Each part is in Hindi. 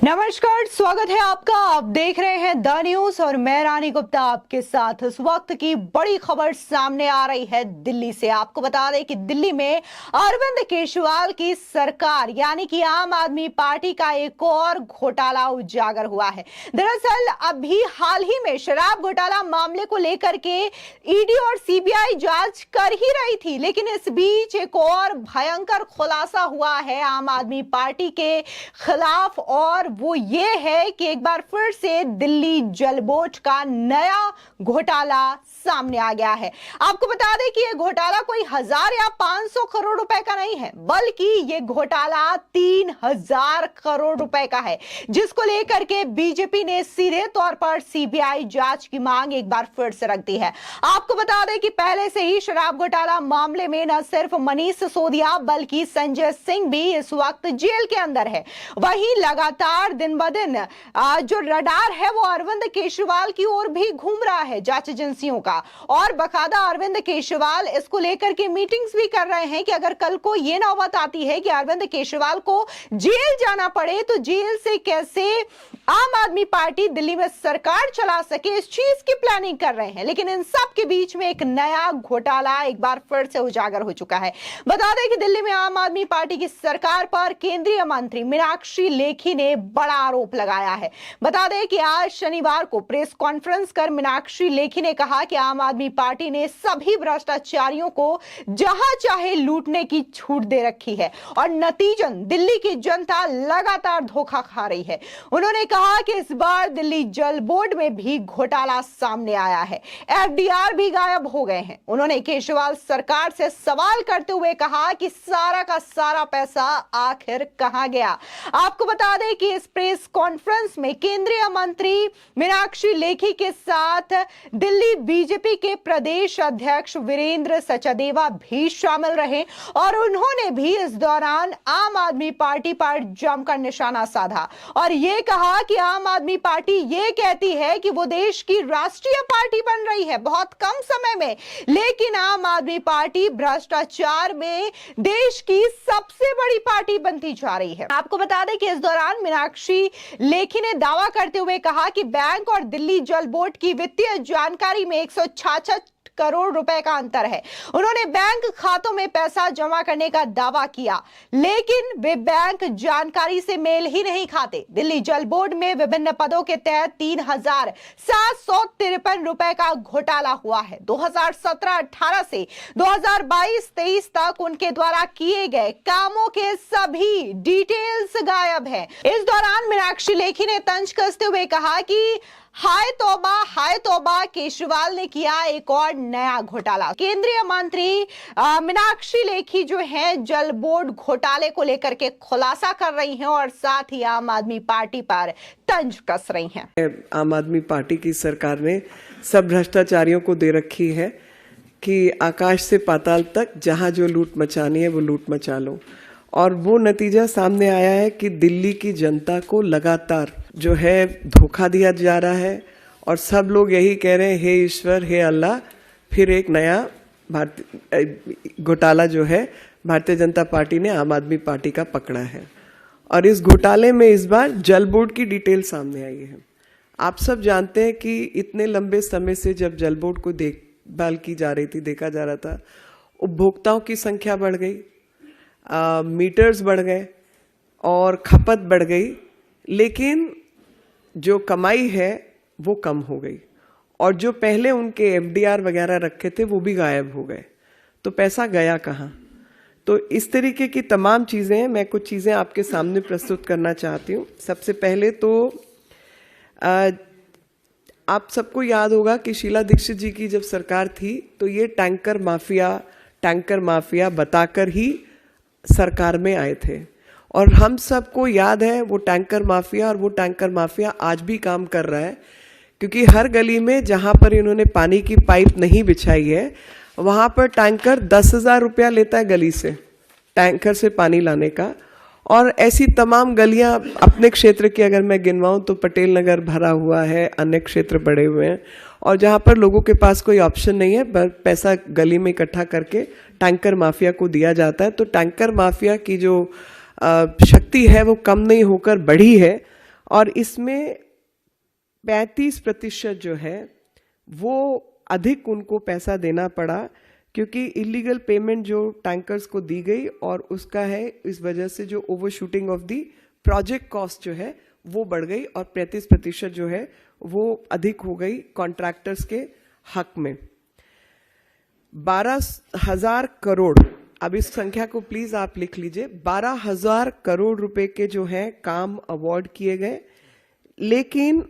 नमस्कार, स्वागत है आपका। आप देख रहे हैं द न्यूज और मैं रानी गुप्ता आपके साथ। इस वक्त की बड़ी खबर सामने आ रही है दिल्ली से। आपको बता दें कि दिल्ली में अरविंद केजरीवाल की सरकार यानी कि आम आदमी पार्टी का एक और घोटाला उजागर हुआ है। दरअसल अभी हाल ही में शराब घोटाला मामले को लेकर के ईडी और सीबीआई जांच कर ही रही थी, लेकिन इस बीच एक और भयंकर खुलासा हुआ है आम आदमी पार्टी के खिलाफ, और वो ये है कि एक बार फिर से दिल्ली जल बोर्ड का नया घोटाला सामने आ गया है। आपको बता दें कि ये घोटाला कोई 1000 या 500 करोड़ रुपए का नहीं है, बल्कि ये घोटाला 3000 करोड़ रुपए का है, जिसको लेकर के बीजेपी ने सीधे तौर पर सीबीआई जांच की मांग एक बार फिर से रख दी है। आपको बता दें कि पहले से ही शराब घोटाला मामले में न सिर्फ मनीष सिसोदिया बल्कि संजय सिंह भी इस वक्त जेल के अंदर है। वहीं लगातार दिन ब दिन जो रडार है वो अरविंद केजरीवाल की ओर भी घूम रहा है जांच एजेंसियों का, और बकायदा अरविंद केजरीवाल इसको लेकर के मीटिंग्स भी कर रहे हैं कि अगर कल को ये नौबत आती है कि अरविंद केजरीवाल को जेल जाना पड़े तो जेल से कैसे आम आदमी पार्टी दिल्ली में सरकार चला सके, इस चीज की प्लानिंग कर रहे हैं। लेकिन इन सब के बीच में एक नया घोटाला एक बार फिर से उजागर हो चुका है। बता दें कि दिल्ली में आम आदमी पार्टी की सरकार पर केंद्रीय मंत्री मीनाक्षी लेखी ने बड़ा आरोप लगाया है। बता दें कि आज शनिवार को प्रेस कॉन्फ्रेंस कर मीनाक्षी लेखी ने कहा कि आम आदमी पार्टी ने सभी भ्रष्टाचारियों को जहां चाहे लूटने की छूट दे रखी है और नतीजन दिल्ली की जनता लगातार धोखा खा रही है। उन्होंने कहा कि इस बार दिल्ली जल बोर्ड में भी घोटाला सामने आया है, एफडीआर भी गायब हो गए हैं। उन्होंने केजरीवाल सरकार से सवाल करते हुए कहा कि सारा का सारा पैसा आखिर कहां गया। आपको बता दें कि इस प्रेस कॉन्फ्रेंस में केंद्रीय मंत्री मीनाक्षी लेखी के साथ दिल्ली बीजेपी के प्रदेश अध्यक्ष वीरेंद्र सचदेवा भी शामिल रहे, और उन्होंने भी इस दौरान आम आदमी पार्टी पर जमकर निशाना साधा और यह कहा कि आम आदमी पार्टी ये कहती है कि वो देश की राष्ट्रीय पार्टी बन रही है बहुत कम समय में, लेकिन आम आदमी पार्टी भ्रष्टाचार में देश की सबसे बड़ी पार्टी बनती जा रही है। आपको बता दें कि इस दौरान मीनाक्षी लेखी ने दावा करते हुए कहा कि बैंक और दिल्ली जल बोर्ड की वित्तीय जानकारी में 166 करोड़ रुपए का अंतर है। उन्होंने बैंक खातों में पैसा जमा करने का दावा किया, लेकिन वे बैंक जानकारी से मेल ही नहीं खाते। दिल्ली जल बोर्ड में विभिन्न पदों के तहत 3753 रुपए का घोटाला हुआ है। 2017-18 से 2022-23 तक उनके द्वारा किए गए कामों के सभी डिटेल्स गायब हैं। इस दौरान मीनाक्षी लेखी ने तंज कसते हुए कहा कि हाय तौबा, केजरीवाल ने किया एक और नया घोटाला। केंद्रीय मंत्री मीनाक्षी लेखी जो है जल बोर्ड घोटाले को लेकर के खुलासा कर रही हैं और साथ ही आम आदमी पार्टी पर तंज कस रही हैं। आम आदमी पार्टी की सरकार ने सब भ्रष्टाचारियों को दे रखी है कि आकाश से पाताल तक जहां जो लूट मचानी है वो लूट मचा लो, और वो नतीजा सामने आया है कि दिल्ली की जनता को लगातार जो है धोखा दिया जा रहा है, और सब लोग यही कह रहे हैं हे ईश्वर हे अल्लाह, फिर एक नया घोटाला जो है भारतीय जनता पार्टी ने आम आदमी पार्टी का पकड़ा है। और इस घोटाले में इस बार जल बोर्ड की डिटेल सामने आई है। आप सब जानते हैं कि इतने लंबे समय से जब जल बोर्ड को देखभाल की जा रही थी, देखा जा रहा था, उपभोक्ताओं की संख्या बढ़ गई, मीटर्स बढ़ गए और खपत बढ़ गई, लेकिन जो कमाई है वो कम हो गई, और जो पहले उनके एफडीआर वगैरह रखे थे वो भी गायब हो गए। तो पैसा गया कहाँ? तो इस तरीके की तमाम चीज़ें हैं। मैं कुछ चीज़ें आपके सामने प्रस्तुत करना चाहती हूँ। सबसे पहले तो आप सबको याद होगा कि शीला दीक्षित जी की जब सरकार थी तो ये टैंकर माफिया बताकर ही सरकार में आए थे, और हम सबको याद है वो टैंकर माफिया, और वो टैंकर माफिया आज भी काम कर रहा है, क्योंकि हर गली में जहां पर इन्होंने पानी की पाइप नहीं बिछाई है वहां पर टैंकर 10,000 रुपया लेता है गली से, टैंकर से पानी लाने का। और ऐसी तमाम गलियां अपने क्षेत्र की अगर मैं गिनवाऊं तो पटेल नगर भरा हुआ है, अन्य क्षेत्र बड़े हुए हैं, और जहां पर लोगों के पास कोई ऑप्शन नहीं है, पैसा गली में इकट्ठा करके टैंकर माफिया को दिया जाता है। तो टैंकर माफिया की जो शक्ति है वो कम नहीं होकर बढ़ी है, और इसमें 35% जो है वो अधिक उनको पैसा देना पड़ा, क्योंकि इलीगल पेमेंट जो टैंकर्स को दी गई और उसका है, इस वजह से जो overshooting of the project cost जो है वो बढ़ गई और 35% जो है वो अधिक हो गई कॉन्ट्रैक्टर्स के हक में। 12,000 करोड़, अब इस संख्या को प्लीज आप लिख लीजिए, 12,000 करोड़ रुपए के जो है काम अवार्ड किए गए, लेकिन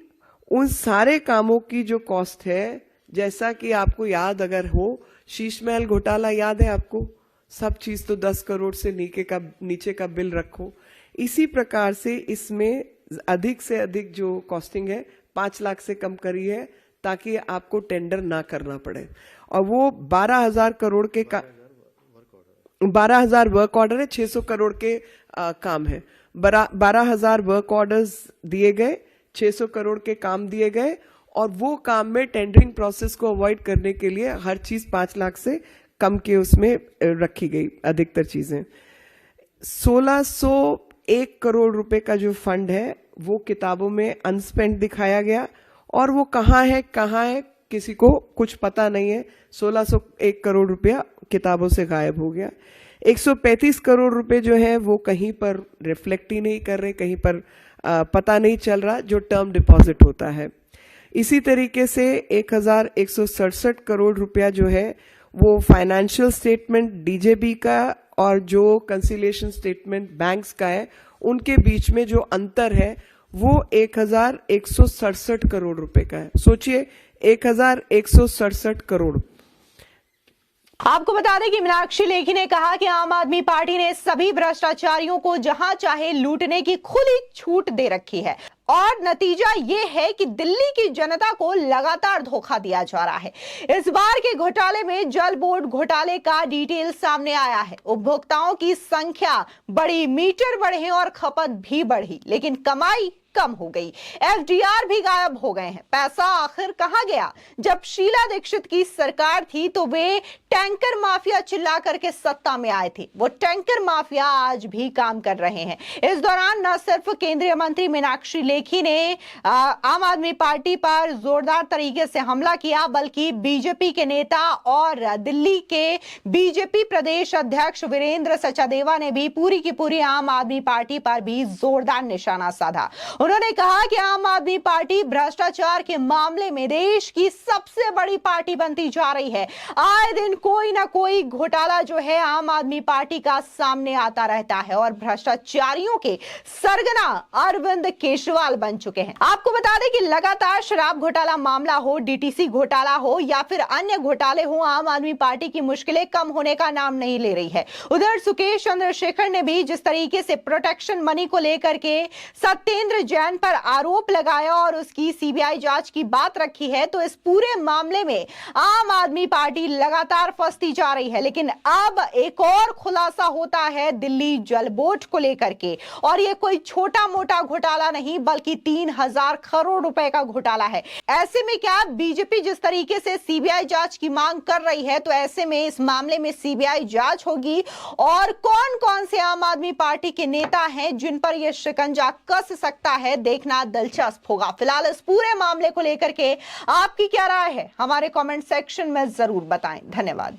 उन सारे कामों की जो कॉस्ट है, जैसा कि आपको याद अगर हो, शीश महल घोटाला याद है आपको, सब चीज तो 10 करोड़ से नीचे का बिल रखो। इसी प्रकार से इसमें अधिक से अधिक जो कॉस्टिंग है 5 लाख से कम करी है, ताकि आपको टेंडर ना करना पड़े। और वो 12,000 करोड़ के 12,000 वर्क ऑर्डर है, 600 करोड़ के काम है। 12,000 वर्क ऑर्डर्स दिए गए, 600 करोड़ के काम दिए गए, और वो काम में टेंडरिंग प्रोसेस को अवॉइड करने के लिए हर चीज 5 लाख से कम के उसमें रखी गई अधिकतर चीजें। 1,601 करोड़ रुपए का जो फंड है वो किताबों में अनस्पेंड दिखाया गया, और वो कहाँ है किसी को कुछ पता नहीं है। 1,601 करोड़ रुपया किताबों से गायब हो गया। 135 करोड़ रुपए जो है वो कहीं पर रिफ्लेक्ट ही नहीं कर रहे, कहीं पर पता नहीं चल रहा, जो टर्म डिपॉजिट होता है। इसी तरीके से 1,167 करोड़ रुपया जो है वो फाइनेंशियल स्टेटमेंट डीजेबी का और जो कंसिलिएशन स्टेटमेंट बैंक्स का है, उनके बीच में जो अंतर है वो 1,167 करोड़ रुपए का है। सोचिए, 1,167 करोड़। आपको बता दें कि मीनाक्षी लेखी ने कहा कि आम आदमी पार्टी ने सभी भ्रष्टाचारियों को जहां चाहे लूटने की खुली छूट दे रखी है, और नतीजा ये है कि दिल्ली की जनता को लगातार धोखा दिया जा रहा है। इस बार के घोटाले में जल बोर्ड घोटाले का डिटेल सामने आया है। उपभोक्ताओं की संख्या बढ़ी, मीटर बढ़े और खपत भी बढ़ी, लेकिन कमाई कम हो गई। एफडीआर भी गायब हो गए हैं। पैसा आखिर कहां गया? जब शीला दीक्षित की सरकार थी तो वे टैंकर माफिया चिल्ला करके सत्ता में आए थे। वो टैंकर माफिया आज भी काम कर रहे हैं। इस दौरान न सिर्फ केंद्रीय मंत्री मीनाक्षी लेखी ने आम आदमी पार्टी पर जोरदार तरीके से हमला किया, बल्कि बीजेपी के नेता और दिल्ली के बीजेपी प्रदेश अध्यक्ष वीरेंद्र सचदेवा ने भी पूरी की पूरी आम आदमी पार्टी पर भी जोरदार निशाना साधा। उन्होंने कहा कि आम आदमी पार्टी भ्रष्टाचार के मामले में देश की सबसे बड़ी पार्टी बनती जा रही है। आए दिन कोई ना कोई घोटाला जो है आम आदमी पार्टी का सामने आता रहता है, और भ्रष्टाचारियों के सरगना अरविंद केजरीवाल बन चुके हैं। आपको बता दें कि लगातार शराब घोटाला मामला हो, डीटीसी घोटाला हो या फिर अन्य घोटाले हो, आम आदमी पार्टी की मुश्किलें कम होने का नाम नहीं ले रही है। उधर सुकेश चंद्रशेखर ने भी जिस तरीके से प्रोटेक्शन मनी को लेकर के सत्येंद्र जैन पर आरोप लगाया और उसकी सीबीआई जांच की बात रखी है, तो इस पूरे मामले में आम आदमी पार्टी लगातार फंसती जा रही है। लेकिन अब एक और खुलासा होता है दिल्ली जल बोर्ड को लेकर के, और यह कोई छोटा मोटा घोटाला नहीं बल्कि 3,000 करोड़ रुपए का घोटाला है। ऐसे में क्या बीजेपी जिस तरीके से सीबीआई जांच की मांग कर रही है, तो ऐसे में इस मामले में सीबीआई जांच होगी, और कौन कौन से आम आदमी पार्टी के नेता हैं जिन पर यह शिकंजा कस सकता है, देखना दिलचस्प होगा। फिलहाल इस पूरे मामले को लेकर के आपकी क्या राय है, हमारे कमेंट सेक्शन में जरूर बताएं। धन्यवाद।